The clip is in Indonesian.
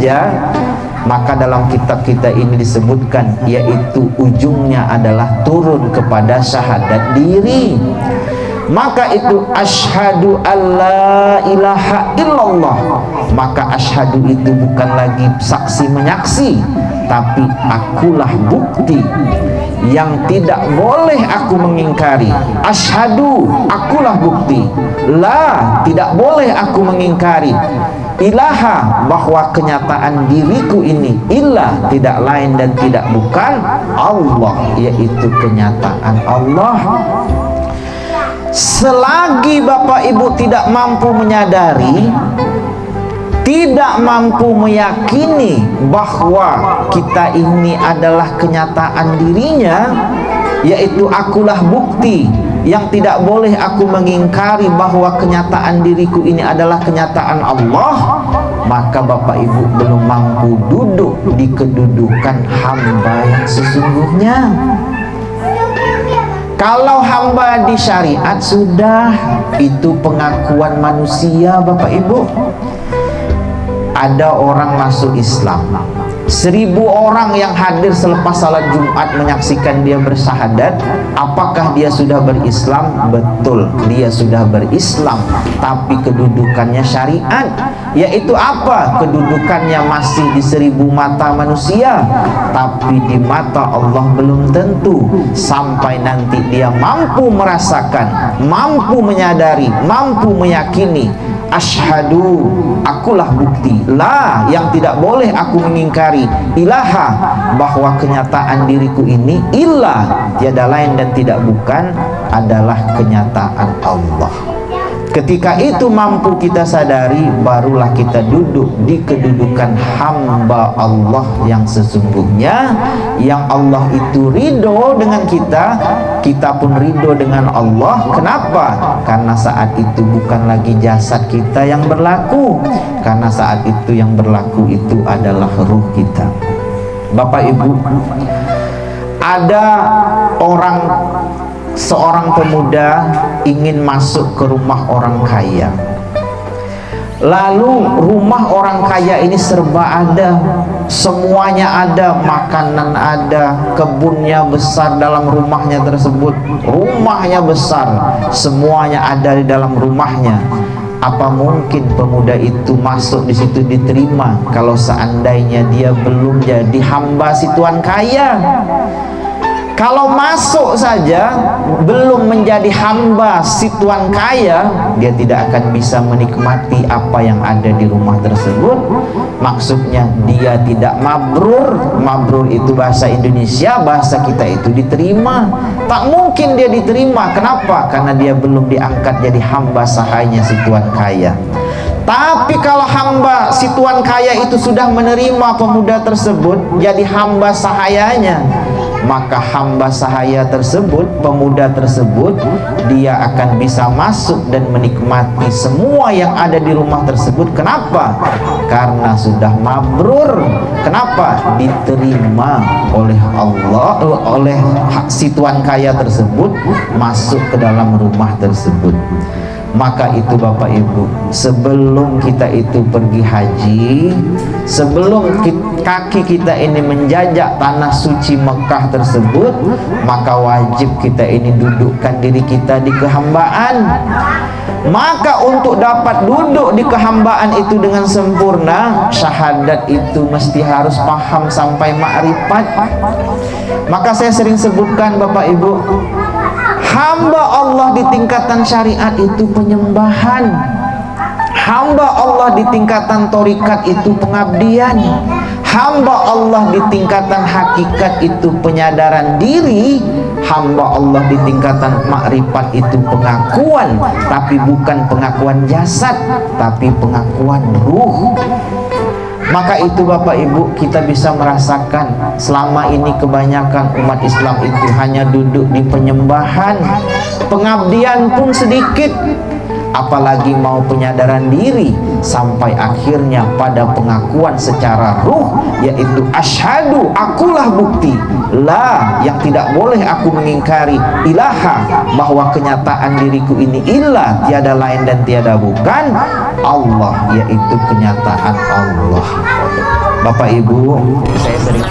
saja, maka dalam kitab kita ini disebutkan, yaitu ujungnya adalah turun kepada syahadat diri. Maka itu asyhadu alla ilaha illallah, maka asyhadu itu bukan lagi saksi menyaksi, tapi akulah bukti yang tidak boleh aku mengingkari. Asyhadu, akulah bukti. La, tidak boleh aku mengingkari. Ilaha, bahwa kenyataan diriku ini, illa, tidak lain dan tidak bukan Allah, yaitu kenyataan Allah. Selagi Bapak Ibu tidak mampu menyadari, tidak mampu meyakini bahwa kita ini adalah kenyataan dirinya, yaitu akulah bukti yang tidak boleh aku mengingkari bahwa kenyataan diriku ini adalah kenyataan Allah, maka Bapak Ibu belum mampu duduk di kedudukan hamba yang sesungguhnya. Kalau hamba di syariat sudah, itu pengakuan manusia Bapak Ibu. Ada orang masuk Islam, 1000 orang yang hadir selepas salat Jumat menyaksikan dia bersyahadat. Apakah dia sudah berislam? Betul, dia sudah berislam, tapi kedudukannya syariat. Yaitu apa? Kedudukannya masih di 1000 mata manusia, tapi di mata Allah belum tentu. Sampai nanti dia mampu merasakan, mampu menyadari, mampu meyakini, asyhadu, akulah bukti, la, yang tidak boleh aku mengingkari, ilaha, bahwa kenyataan diriku ini, illa, tiada lain dan tidak bukan, adalah kenyataan Allah. Ketika itu mampu kita sadari, barulah kita duduk di kedudukan hamba Allah yang sesungguhnya, yang Allah itu ridho dengan kita, kita pun ridho dengan Allah. Kenapa? Karena saat itu bukan lagi jasad kita yang berlaku, karena saat itu yang berlaku itu adalah ruh kita. Bapak Ibu, ada seorang pemuda ingin masuk ke rumah orang kaya. Lalu rumah orang kaya ini serba ada, semuanya ada, makanan ada, kebunnya besar dalam rumahnya tersebut, rumahnya besar, semuanya ada di dalam rumahnya. Apa mungkin pemuda itu masuk di situ diterima kalau seandainya dia belum jadi hamba si tuan kaya? Kalau masuk saja belum menjadi hamba si tuan kaya, dia tidak akan bisa menikmati apa yang ada di rumah tersebut. Maksudnya dia tidak mabrur. Mabrur itu bahasa Indonesia, bahasa kita itu diterima. Tak mungkin dia diterima. Kenapa? Karena dia belum diangkat jadi hamba sahaya si tuan kaya. Tapi kalau hamba si tuan kaya itu sudah menerima pemuda tersebut jadi hamba sahayanya, maka hamba sahaya tersebut, pemuda tersebut, dia akan bisa masuk dan menikmati semua yang ada di rumah tersebut. Kenapa? Karena sudah mabrur. Kenapa? Diterima oleh Allah, oleh si tuan kaya tersebut, masuk ke dalam rumah tersebut. Maka itu Bapak Ibu, sebelum kita itu pergi haji, sebelum kaki kita ini menjajak tanah suci Mekah tersebut, maka wajib kita ini dudukkan diri kita di kehambaan. Maka untuk dapat duduk di kehambaan itu dengan sempurna, syahadat itu mesti harus paham sampai ma'rifat. Maka saya sering sebutkan Bapak Ibu, hamba Allah di tingkatan syariat itu penyembahan. Hamba Allah di tingkatan torikat itu pengabdian. Hamba Allah di tingkatan hakikat itu penyadaran diri. Hamba Allah di tingkatan makrifat itu pengakuan, tapi bukan pengakuan jasad, tapi pengakuan ruh. Maka itu Bapak Ibu, kita bisa merasakan selama ini kebanyakan umat Islam itu hanya duduk di penyembahan, pengabdian pun sedikit, apalagi mau penyadaran diri, sampai akhirnya pada pengakuan secara ruh, yaitu asyhadu, akulah bukti, la, yang tidak boleh aku mengingkari, ilaha, bahwa kenyataan diriku ini illa, tiada lain dan tiada bukan, Allah, yaitu kenyataan Allah. Bapak Ibu, saya sering